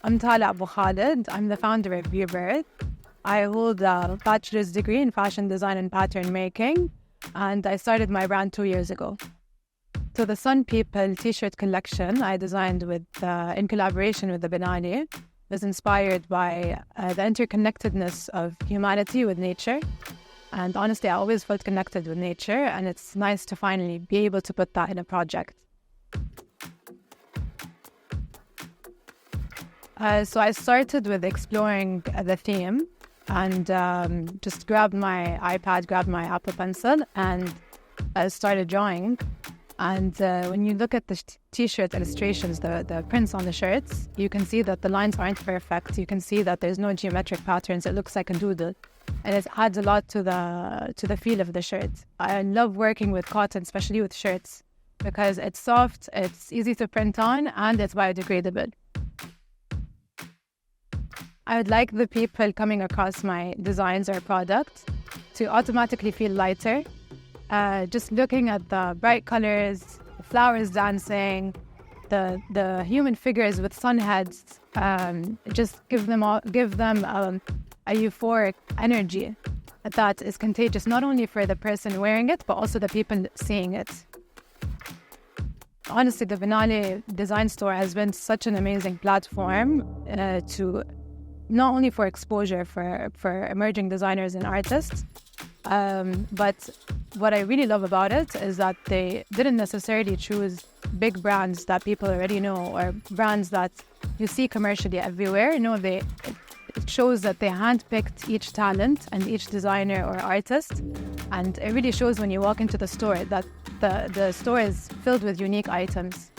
I'm Tala Abu Khaled. I'm the founder of Reboot. I hold a bachelor's degree in fashion design and pattern making, and I started my brand 2 years ago. So the Sun People t-shirt collection I designed in collaboration with the Biennale was inspired by the interconnectedness of humanity with nature. And honestly, I always felt connected with nature, and it's nice to finally be able to put that in a project. So I started with exploring the theme and just grabbed my iPad, grabbed my Apple Pencil, and started drawing. And when you look at the t-shirt illustrations, the prints on the shirts, you can see that the lines aren't perfect. You can see that there's no geometric patterns. It looks like a doodle. And it adds a lot to the feel of the shirt. I love working with cotton, especially with shirts, because it's soft, it's easy to print on, and it's biodegradable. I would like the people coming across my designs or products to automatically feel lighter. Just looking at the bright colors, the flowers dancing, the human figures with sun heads, just give them a euphoric energy that is contagious, not only for the person wearing it, but also the people seeing it. Honestly, the Biennale Design Store has been such an amazing platform to not only for exposure for emerging designers and artists, but what I really love about it is that they didn't necessarily choose big brands that people already know or brands that you see commercially everywhere. No, it shows that they handpicked each talent and each designer or artist, and it really shows when you walk into the store that the store is filled with unique items.